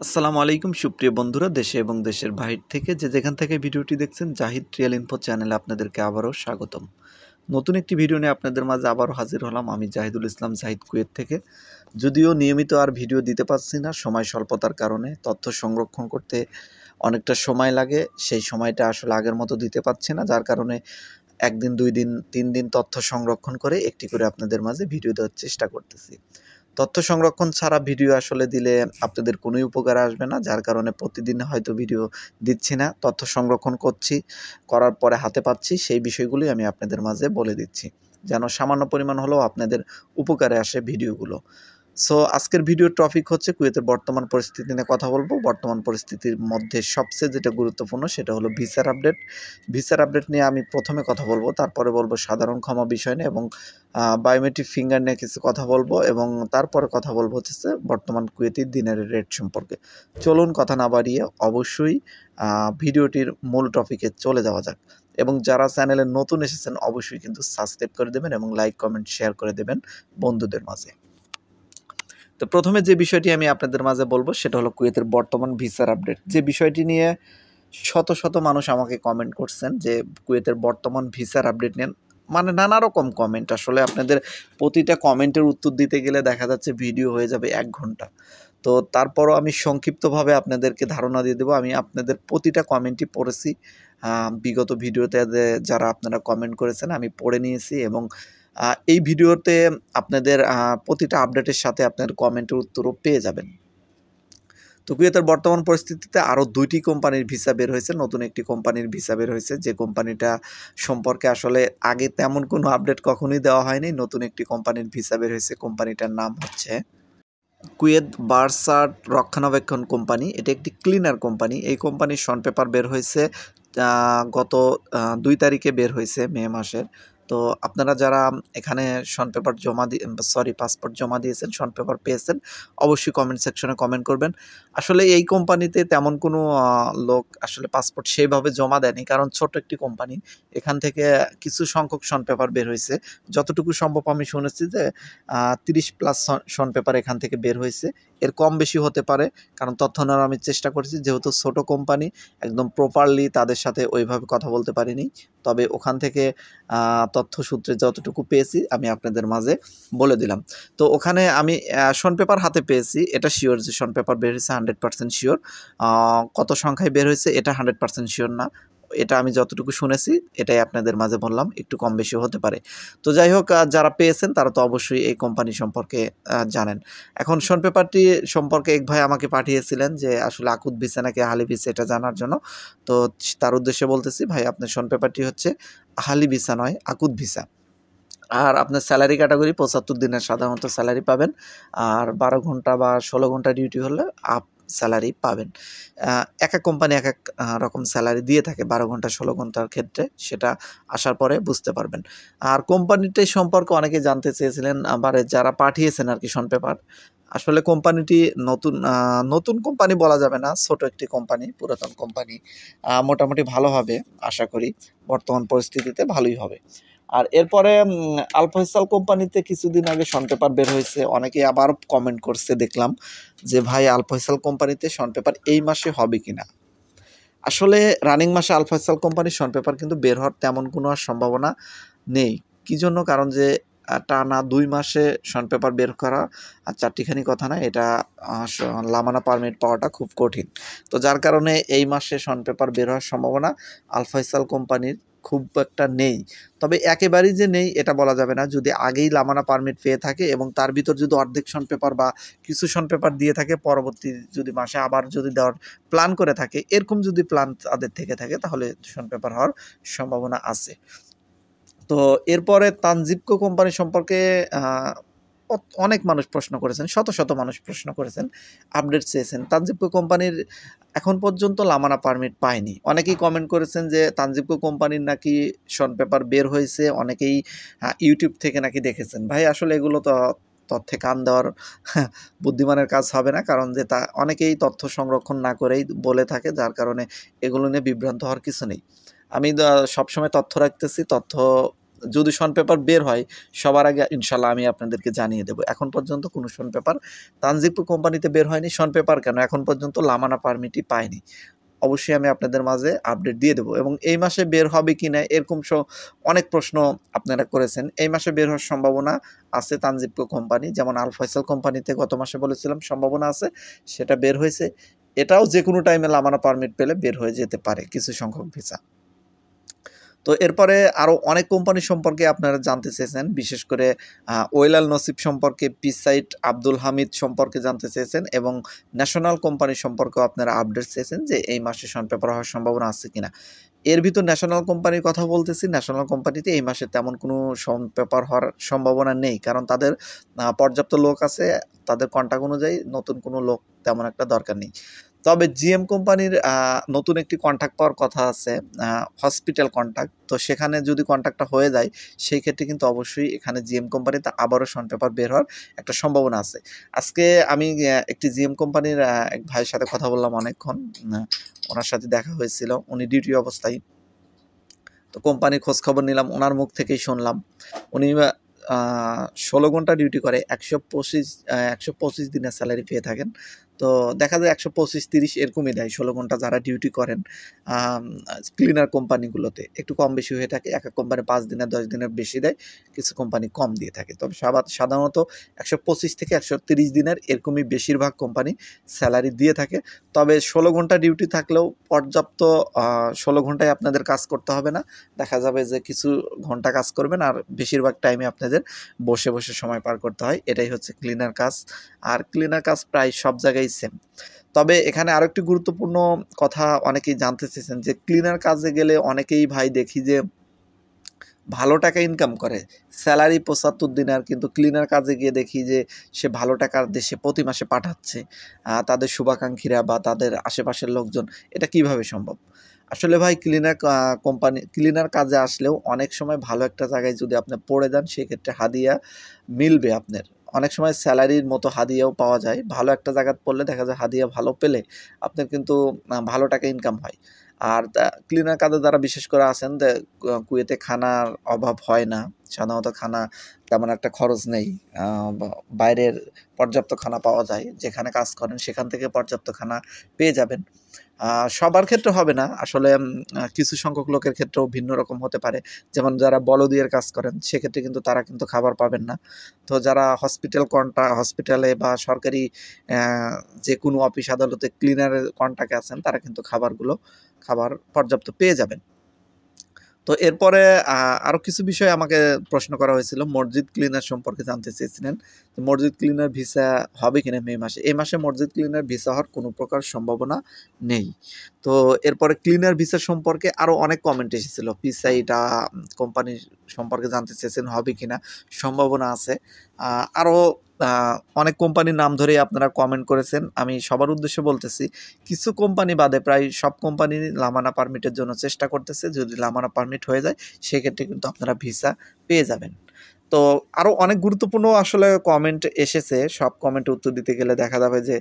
আসসালামু আলাইকুম সুপ্রিয় বন্ধুরা, দেশে এবং দেশের বাহির থেকে যে যেখান থেকে ভিডিওটি দেখছেন, জাহিদ ট্রিয়াল ইনফো চ্যানেলে আপনাদেরকে আবারও স্বাগতম। নতুন একটি ভিডিও নিয়ে আপনাদের মাঝে আবারও হাজির হলাম। আমি জাহিদুল ইসলাম জাহিদ, কুয়েত থেকে। যদিও নিয়মিত আর ভিডিও দিতে পারছি না, সময় স্বল্পতার কারণে। তথ্য সংরক্ষণ করতে অনেকটা সময় লাগে, সেই সময়টা আসলে আগের মতো দিতে পারছি না, যার কারণে একদিন, 2 দিন, 3 দিন তথ্য সংরক্ষণ করে একটি করে আপনাদের মাঝে ভিডিও দেওয়ার চেষ্টা করতেছি। তথ্য সংরক্ষণ ছাড়া ভিডিও আসলে দিলে আপনাদের কোনোই উপকারে আসবে না, যার কারণে প্রতিদিন হয়তো ভিডিও দিচ্ছি না। তথ্য সংরক্ষণ করছি, করার পরে হাতে পাচ্ছি, সেই বিষয়গুলি আমি আপনাদের মাঝে বলে দিচ্ছি, যেন সামান্য পরিমাণ হলেও আপনাদের উপকারে আসে ভিডিওগুলো। সো আজকের ভিডিওর টপিক হচ্ছে কুয়েতের বর্তমান পরিস্থিতি নিয়ে কথা বলবো। বর্তমান পরিস্থিতির মধ্যে সবচেয়ে যেটা গুরুত্বপূর্ণ সেটা হলো ভিসার আপডেট। ভিসার আপডেট নিয়ে আমি প্রথমে কথা বলবো, তারপরে বলবো সাধারণ ক্ষমা বিষয় নিয়ে, এবং বায়োমেট্রিক ফিঙ্গার নিয়ে কিছু কথা বলবো, এবং তারপরে কথা বলবো হচ্ছে বর্তমান কুয়েতি দিনের রেট সম্পর্কে। চলুন কথা না বাড়িয়ে অবশ্যই ভিডিওটির মূল টপিকে চলে যাওয়া যাক। এবং যারা চ্যানেলে নতুন এসেছেন অবশ্যই কিন্তু সাবস্ক্রাইব করে দেবেন এবং লাইক, কমেন্ট, শেয়ার করে দেবেন বন্ধুদের মাঝে। তো প্রথমে যে বিষয়টি আমি আপনাদের মাঝে বলবো সেটা হলো কুয়েতের বর্তমান ভিসার আপডেট। যে বিষয়টি নিয়ে শত শত মানুষ আমাকে কমেন্ট করছেন যে কুয়েতের বর্তমান ভিসার আপডেট নিয়ে, মানে নানা রকম কমেন্ট। আসলে আপনাদের প্রতিটা কমেন্টের উত্তর দিতে গেলে দেখা যাচ্ছে ভিডিও হয়ে যাবে 1 ঘন্টা। তো তারপরও আমি সংক্ষিপ্তভাবে আপনাদেরকে ধারণা দিয়ে দেবো। আমি আপনাদের প্রতিটা কমেন্টই পড়েছি। বিগত ভিডিওতে যারা আপনারা কমেন্ট করেছেন আমি পড়ে নিয়েছি, এবং এই ভিডিওতে আপনাদের প্রতিটা আপডেটের সাথে আপনার কমেন্টের উত্তরও পেয়ে যাবেন। তো কুয়েতের বর্তমান পরিস্থিতিতে আরও 2টি কোম্পানির ভিসা বের হয়েছে। নতুন একটি কোম্পানির ভিসা বের হয়েছে, যে কোম্পানিটা সম্পর্কে আসলে আগে তেমন কোনো আপডেট কখনোই দেওয়া হয়নি। নতুন একটি কোম্পানির ভিসা বের হয়েছে, কোম্পানিটার নাম হচ্ছে কুয়েত বার্সাট রক্ষণাবেক্ষণ কোম্পানি। এটা একটি ক্লিনার কোম্পানি। এই কোম্পানির শন পেপার বের হয়েছে গত 2 তারিখে বের হয়েছে, মে মাসের। তো আপনারা যারা এখানে শন পেপার পাসপোর্ট জমা দিয়েছেন, শন পেপার পেয়েছেন, অবশ্যই কমেন্ট সেকশনে কমেন্ট করবেন। আসলে এই কোম্পানিতে তেমন কোনো লোক আসলে পাসপোর্ট সেইভাবে জমা দেয়নি, কারণ ছোট একটি কোম্পানি। এখান থেকে কিছু সংখ্যক শন পেপার বের হয়েছে। যতটুকু সম্ভব আমি শুনেছি যে 30+ শন পেপার এখান থেকে বের হয়েছে। এর কম বেশি হতে পারে, কারণ তথ্য নেওয়ার আমি চেষ্টা করেছি। যেহেতু ছোট কোম্পানি, একদম প্রপারলি তাদের সাথে ওইভাবে কথা বলতে পারিনি। তবে ওখান থেকে তথ্য সূত্রে যতটুকু পেয়েছি আমি আপনাদের মাঝে বলে দিলাম। তো ওখানে আমি শন পেপার হাতে পেয়েছি, এটা শিওর যে শন পেপার বের হয়েছে, 100% শিওর। কত সংখ্যায় বের হয়েছে এটা 100% শিওর না। এটা আমি যতটুকু শুনেছি এটাই আপনাদের মাঝে বললাম, একটু কম বেশি হতে পারে। তো যাই হোক, যারা পেয়েছেন তারা তো অবশ্যই এই কোম্পানি সম্পর্কে জানেন। এখন শন পেপারটি সম্পর্কে এক ভাই আমাকে পাঠিয়েছিলেন যে আসলে আকুত ভিসা নাকি আহালি ভিসা, এটা জানার জন্য। তো তার উদ্দেশ্যে বলতেছি, ভাই আপনার শন পেপারটি হচ্ছে আহালি ভিসা নয়, আকুত ভিসা। আর আপনার স্যালারি ক্যাটাগরি 75 দিনের সাধারণত স্যালারি পাবেন। আর 12 ঘন্টা বা 16 ঘন্টা ডিউটি হলে স্যালারি পাবেন। এক এক কোম্পানি এক এক রকম স্যালারি দিয়ে থাকে 12 ঘন্টা 16 ঘন্টার ক্ষেত্রে, সেটা আসার পরে বুঝতে পারবেন। আর কোম্পানিটি সম্পর্কে অনেকে জানতে চেয়েছিলেন, আবার যারা পাঠিয়েছেন আর কি শন পেপার। আসলে কোম্পানিটি নতুন কোম্পানি বলা যাবে না, ছোট একটি কোম্পানি, পুরাতন কোম্পানি। মোটামুটি ভালো হবে, আশা করি বর্তমান পরিস্থিতিতে ভালোই হবে। আর এরপরে আল ফয়সাল কোম্পানিতে কিছুদিন আগে শন পেপার বের হয়েছে। অনেকে আবার কমেন্ট করছে দেখলাম যে ভাই আল ফয়সাল কোম্পানিতে শন পেপার এই মাসে হবে কিনা। আসলে রানিং মাসে আল ফয়সাল কোম্পানির শন পেপার কিন্তু বের হওয়ার তেমন কোনো সম্ভাবনা নেই। কি জন্য? কারণ যে টানা 2 মাসে শন পেপার বের করা আর চারটিখানি কথা না, এটা লামানা পারমিট পাওয়াটা খুব কঠিন। তো যার কারণে এই মাসে শন পেপার বের হওয়ার সম্ভাবনা আল ফয়সাল কোম্পানির খুব একটা নেই। তবে একেবারেই যে নেই এটা বলা যাবে না। যদি আগেই লামানা পারমিট পেয়ে থাকে এবং তার ভিতর যদি অর্ধেক শন পেপার বা কিছু শন পেপার দিয়ে থাকে, পরবর্তী যদি মাসে আবার যদি দেওয়ার প্ল্যান করে থাকে, এরকম যদি প্ল্যান তাদের থেকে থাকে, তাহলে শন পেপার হওয়ার সম্ভাবনা আছে। তো এরপরে তানজিবকো কোম্পানি সম্পর্কে অনেক মানুষ প্রশ্ন করেছেন, শত শত মানুষ প্রশ্ন করেছেন, আপডেট চেয়েছেন। তানজিবকো কোম্পানির এখন পর্যন্ত লামানা পারমিট পায়নি। অনেকেই কমেন্ট করেছেন যে তানজিবকো কোম্পানির নাকি শন পেপার বের হয়েছে, অনেকেই ইউটিউব থেকে নাকি দেখেছেন। ভাই আসলে এগুলো তো তথ্যে কান দেওয়ার বুদ্ধিমানের কাজ হবে না, কারণ যে অনেকেই তথ্য সংরক্ষণ না করেই বলে থাকে, যার কারণে এগুলো নিয়ে বিভ্রান্ত হওয়ার কিছু নেই। আমি সবসময় তথ্য রাখতেছি, তথ্য যদি শন পেপার বের হয় সবার আগে ইনশাল্লাহ আমি আপনাদেরকে জানিয়ে দেবো। এখন পর্যন্ত কোনো শন পেপার তানজিবপুর কোম্পানিতে বের হয়নি। শন পেপার কেন, এখন পর্যন্ত লামানা পারমিটই পায়নি। অবশ্যই আমি আপনাদের মাঝে আপডেট দিয়ে দেবো। এবং এই মাসে বের হবে কি না এরকম অনেক প্রশ্ন আপনারা করেছেন। এই মাসে বের হওয়ার সম্ভাবনা আছে তানজিবপুর কোম্পানি, যেমন আল ফয়সাল কোম্পানিতে গত মাসে বলেছিলাম সম্ভাবনা আছে, সেটা বের হয়েছে। এটাও যে কোনো টাইমে লামানা পারমিট পেলে বের হয়ে যেতে পারে কিছু সংখ্যক ভিসা। তো এরপরে আরও অনেক কোম্পানি সম্পর্কে আপনারা জানতে চেয়েছেন, বিশেষ করে ওয়েলাল নসিব সম্পর্কে, পিসাইট আব্দুল হামিদ সম্পর্কে জানতে চেয়েছেন এবং ন্যাশনাল কোম্পানি সম্পর্কেও আপনারা আপডেট চেয়েছেন যে এই মাসে শন পেপার হওয়ার সম্ভাবনা আছে কিনা। এর ভিতর ন্যাশনাল কোম্পানির কথা বলতেছি। ন্যাশনাল কোম্পানিতে এই মাসে তেমন কোনো শন পেপার হওয়ার সম্ভাবনা নেই, কারণ তাদের পর্যাপ্ত লোক আছে, তাদের কন্ট্রাক্ট অনুযায়ী নতুন কোনো লোক তেমন একটা দরকার নেই। তবে জিএম কোম্পানির নতুন একটি কন্ট্রাক্ট পাওয়ার কথা আছে, হসপিটাল কন্ট্রাক্ট। তো সেখানে যদি কন্ট্রাক্টটা হয়ে যায় সেই ক্ষেত্রে কিন্তু অবশ্যই এখানে জিএম কোম্পানিতে আবারও শন পেপার বের হওয়ার একটা সম্ভাবনা আছে। আজকে আমি একটি জিএম কোম্পানির এক ভাইয়ের সাথে কথা বললাম অনেকক্ষণ, ওনার সাথে দেখা হয়েছিল, উনি ডিউটি অবস্থায়। তো কোম্পানির খোঁজখবর নিলাম, ওনার মুখ থেকেই শুনলাম উনি 16 ঘন্টা ডিউটি করে 125 দিনের স্যালারি পেয়ে থাকেন। তো দেখা যায় 125-30 এরকমই দেয় 16 ঘন্টা যারা ডিউটি করেন। ক্লিনার কোম্পানিগুলোতে একটু কম বেশি হয়ে থাকে, এক এক কোম্পানি 5 দিনের 10 দিনের বেশি দেয়, কিছু কোম্পানি কম দিয়ে থাকে। তবে সাধারণত 125 থেকে 130 দিনের এরকমই বেশিরভাগ কোম্পানি স্যালারি দিয়ে থাকে। তবে 16 ঘন্টা ডিউটি থাকলেও পর্যাপ্ত 16 ঘন্টায় আপনাদের কাজ করতে হবে না। দেখা যাবে যে কিছু ঘন্টা কাজ করবেন আর বেশিরভাগ টাইমে আপনাদের বসে বসে সময় পার করতে হয়। এটাই হচ্ছে ক্লিনার কাজ। আর ক্লিনার কাজ প্রায় সব জায়গায় সেম। তবে এখানে আরেকটি গুরুত্বপূর্ণ কথা অনেকেই জানতে চেয়েছেন যে ক্লিনার কাজে গেলে অনেকেই ভাই দেখি যে ভালো টাকা ইনকাম করে, স্যালারি 75 দিনার, কিন্তু ক্লিনার কাজে গিয়ে দেখি যে সে ভালো টাকার দেশে প্রতি মাসে পাঠাচ্ছে তাদের শুভাকাঙ্ক্ষীরা বা তাদের আশেপাশের লোকজন। এটা কিভাবে সম্ভব? আসলে ভাই ক্লিনার কাজে আসলেও অনেক সময় ভালো একটা জায়গায় যদি আপনি পড়ে যান সেক্ষেত্রে হাদিয়া মিলবে আপনার। অনেক সময় স্যালারির মতো হাদিয়াও পাওয়া যায়। ভালো একটা জায়গায় পড়লে দেখা যায় হাদিয়া ভালো পেলে আপনার কিন্তু ভালো টাকা ইনকাম হয়। আর ক্লিনার কাজে যারা বিশেষ করে আছেন কুয়েতে খানার অভাব হয় না। সাধারণত খানা তেমন একটা খরচ নেই। বাইরের পর্যাপ্ত খানা পাওয়া যায়। যেখানে কাজ করেন সেখান থেকে পর্যাপ্ত খানা পেয়ে যাবেন। সবার ক্ষেত্রে হবে না। আসলে কিছু সংখ্যক লোকের ক্ষেত্রেও ভিন্ন রকম হতে পারে। যেমন যারা বলদিয়ার কাজ করেন সেক্ষেত্রে কিন্তু তারা কিন্তু খাবার পাবেন না। তো যারা হসপিটালে বা সরকারি যে কোনো অফিস আদালতে ক্লিনারের কন্ট্রাক্টে আছেন তারা কিন্তু খাবার পর্যাপ্ত পেয়ে যাবেন। তো এরপরে আরও কিছু বিষয় আমাকে প্রশ্ন করা হয়েছিল। মসজিদ ক্লিনার সম্পর্কে জানতে চেয়েছিলেন। মসজিদ ক্লিনার ভিসা হবে কিনা মে মাসে? এই মাসে মসজিদ ক্লিনার ভিসা হওয়ার কোনো প্রকার সম্ভাবনা নেই। তো এরপরে ক্লিনার ভিসা সম্পর্কে আরও অনেক কমেন্ট এসেছিল। পিসাইটা কোম্পানির সম্পর্কে জানতে চেয়েছেন হবে কিনা, সম্ভাবনা আছে। আরও অনেক কোম্পানির নাম ধরেই আপনারা কমেন্ট করেছেন। আমি সবার উদ্দেশ্যে বলতেছি, কিছু কোম্পানি বাদে প্রায় সব কোম্পানি লামানা পারমিটের জন্য চেষ্টা করতেছে। যদি লামানা পারমিট হয়ে যায় সেক্ষেত্রে কিন্তু আপনারা ভিসা পেয়ে যাবেন। তো আরও অনেক গুরুত্বপূর্ণ আসলে কমেন্ট এসেছে। সব কমেন্টে উত্তর দিতে গেলে দেখা যাবে যে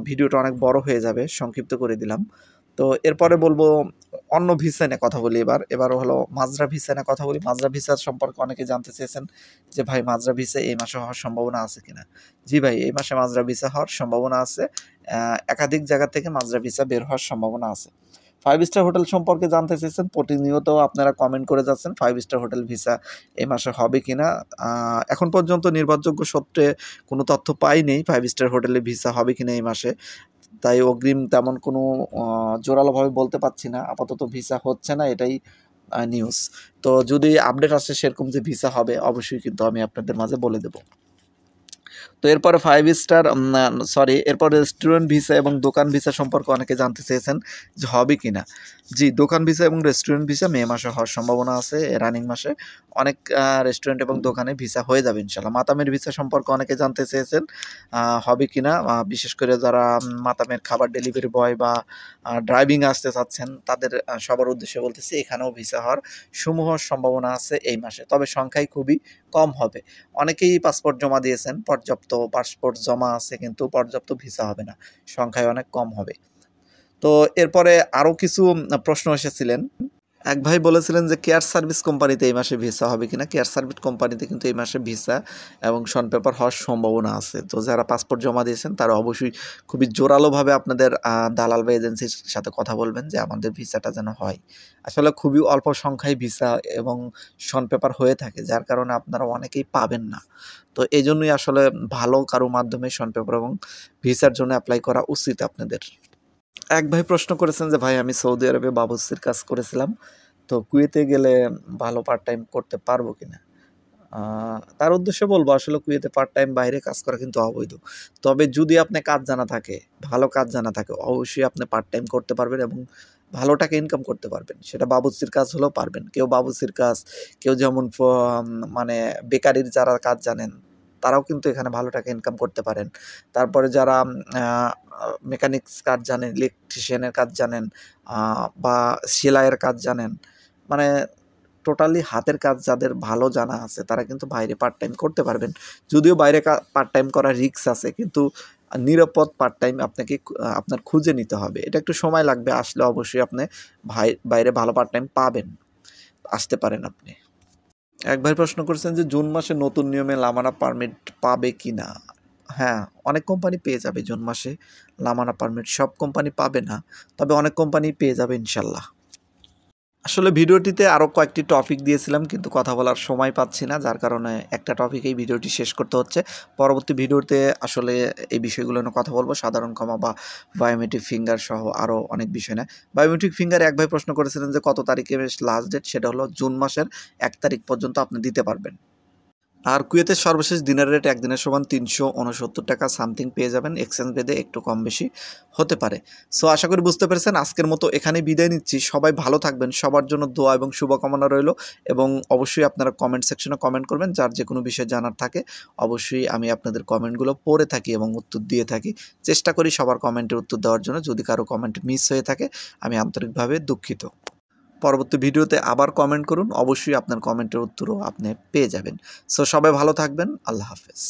ভিডিওটা অনেক বড় হয়ে যাবে, সংক্ষিপ্ত করে দিলাম। তো এরপরে বলবো অন্য ভিসা নিয়ে কথা বলি। এবার হলো মাজরা ভিসা নিয়ে কথা বলি। মাজরা ভিসা সম্পর্কে অনেকে জানতে চেয়েছেন যে ভাই মাজরা ভিসা এই মাসে হওয়ার সম্ভাবনা আছে কিনা। জি ভাই, এই মাসে মাজরা ভিসা হওয়ার সম্ভাবনা আছে। একাধিক জায়গা থেকে মাজরা ভিসা বের হওয়ার সম্ভাবনা আছে। 5 স্টার হোটেল সম্পর্কে জানতে চেয়েছেন, প্রতিনিয়ত আপনারা কমেন্ট করে যাচ্ছেন 5 স্টার হোটেল ভিসা এই মাসে হবে কিনা। এখন পর্যন্ত নির্ভরযোগ্য সূত্রে কোনো তথ্য পাইনি 5 স্টার হোটেলে ভিসা হবে কিনা এই মাসে। তাই অগ্রিম তেমন কোনো জোরালোভাবে বলতে পারছি না। আপাতত ভিসা হচ্ছে না, এটাই নিউজ। তো যদি আপডেট আসে সেরকম যে ভিসা হবে অবশ্যই কিন্তু আমি আপনাদের মাঝে বলে দেব। তো এরপরে এরপরে রেস্টুরেন্ট ভিসা এবং দোকান ভিসা সম্পর্কে অনেকে জানতে চেয়েছেন যে হবে কিনা। জি, দোকান ভিসা এবং রেস্টুরেন্ট ভিসা মে মাসে হওয়ার সম্ভাবনা আছে। রানিং মাসে অনেক রেস্টুরেন্ট এবং দোকানে ভিসা হয়ে যাবে ইনশাল্লাহ। মাতামের ভিসা সম্পর্কে অনেকে জানতে চেয়েছেন হবে কিনা। বিশেষ করে যারা মাতামের খাবার ডেলিভারি বয় বা ড্রাইভিং আসতে চাচ্ছেন তাদের সবার উদ্দেশ্যে বলতেছি এখানেও ভিসা হওয়ার সমূহ সম্ভাবনা আছে এই মাসে। তবে সংখ্যাই খুবই কম হবে। অনেকেই পাসপোর্ট জমা দিয়েছেন, পর্যাপ্ত পাসপোর্ট জমা আছে কিন্তু পর্যাপ্ত ভিসা হবে না, সংখ্যায় অনেক কম হবে। তো এরপরে আরও কিছু প্রশ্ন এসেছিলেন। এক ভাই বলেছিলেন যে কেয়ার সার্ভিস কোম্পানিতে এই মাসে ভিসা হবে কিনা। কেয়ার সার্ভিস কোম্পানিতে কিন্তু এই মাসে ভিসা এবং শন পেপার হওয়ার সম্ভাবনা আছে। তো যারা পাসপোর্ট জমা দিয়েছেন তারা অবশ্যই খুবই জোরালোভাবে আপনাদের দালাল বা এজেন্সির সাথে কথা বলবেন যে আমাদের ভিসাটা যেন হয়। আসলে খুবই অল্প সংখ্যায় ভিসা এবং শন পেপার হয়ে থাকে, যার কারণে আপনারা অনেকেই পাবেন না। তো এই জন্যই আসলে ভালো কারো মাধ্যমে শন পেপার এবং ভিসার জন্য অ্যাপ্লাই করা উচিত আপনাদের। এক ভাই প্রশ্ন করেছেন যে ভাই আমি সৌদি আরবে বাবুর্চির কাজ করেছিলাম, তো কুয়েতে গেলে ভালো পার্ট টাইম করতে পারবো কিনা। তার উদ্দেশ্যে বলবো আসলে কুয়েতে পার্ট টাইম বাইরে কাজ করা কিন্তু অবৈধ। তবে যদি আপনার কাজ জানা থাকে, ভালো কাজ জানা থাকে, অবশ্যই আপনি পার্ট টাইম করতে পারবেন এবং ভালো টাকা ইনকাম করতে পারবেন। সেটা বাবুর্চির কাজ হলেও পারবেন। কেউ বাবুর্চির কাজ, কেউ যেমন মানে বেকারির যারা কাজ জানেন তারাও কিন্তু এখানে ভালো টাকা ইনকাম করতে পারেন। তারপরে যারা মেকানিক্স কাজ জানেন, ইলেকট্রিশিয়ানের কাজ জানেন, বা সেলাইয়ের কাজ জানেন, মানে টোটালি হাতের কাজ যাদের ভালো জানা আছে তারা কিন্তু বাইরে পার্ট টাইম করতে পারবেন। যদিও বাইরে পার্ট টাইম করার রিস্ক আছে, কিন্তু নিরাপদ পার্ট টাইম আপনাকে আপনার খুঁজে নিতে হবে। এটা একটু সময় লাগবে, আসলে অবশ্যই আপনি বাইরে ভালো পার্ট টাইম পাবেন। আসতে পারেন আপনি। এক ভাই প্রশ্ন করছেন যে জুন মাসে নতুন নিয়মে লামানা পারমিট পাবে কি না। হ্যাঁ, অনেক কোম্পানি পেয়ে যাবে জুন মাসে লামানা পারমিট। সব কোম্পানি পাবে না, তবে অনেক কোম্পানি পেয়ে যাবে ইনশাল্লাহ। আসলে ভিডিওটিতে আরও কয়েকটি টপিক দিয়েছিলাম, কিন্তু কথা বলার সময় পাচ্ছি না, যার কারণে একটা টপিকেই ভিডিওটি শেষ করতে হচ্ছে। পরবর্তী ভিডিওতে আসলে এই বিষয়গুলো নিয়ে কথা বলবো, সাধারণ ক্ষমা বা বায়োমেট্রিক ফিঙ্গার সহ আরও অনেক বিষয় নিয়ে। বায়োমেট্রিক ফিঙ্গার এক ভাই প্রশ্ন করেছিলেন যে কত তারিখে লাস্ট ডেট, সেটা হলো জুন মাসের 1 তারিখ পর্যন্ত আপনি দিতে পারবেন। আর কুয়েতের সর্বশেষ দিনের রেট একদিনের সমান ৩৬৯ টাকা সামথিং পেয়ে যাবেন। এক্সচেঞ্জ ভেদে একটু কম বেশি হতে পারে। সো আশা করি বুঝতে পেরেছেন। আজকের মতো এখানেই বিদায় নিচ্ছি। সবাই ভালো থাকবেন। সবার জন্য দোয়া এবং শুভকামনা রইল, এবং অবশ্যই আপনারা কমেন্ট সেকশনে কমেন্ট করবেন। যার যে কোনো বিষয় জানার থাকে অবশ্যই আমি আপনাদের কমেন্টগুলো পড়ে থাকি এবং উত্তর দিয়ে থাকি। চেষ্টা করি সবার কমেন্টের উত্তর দেওয়ার জন্য। যদি কারো কমেন্ট মিস হয়ে থাকে আমি আন্তরিকভাবে দুঃখিত। পরবর্তী ভিডিওতে আবার কমেন্ট করুন, অবশ্যই আপনার কমেন্টের উত্তরও আপনি পেয়ে যাবেন। সো সবাই ভালো থাকবেন। আল্লাহ হাফেজ।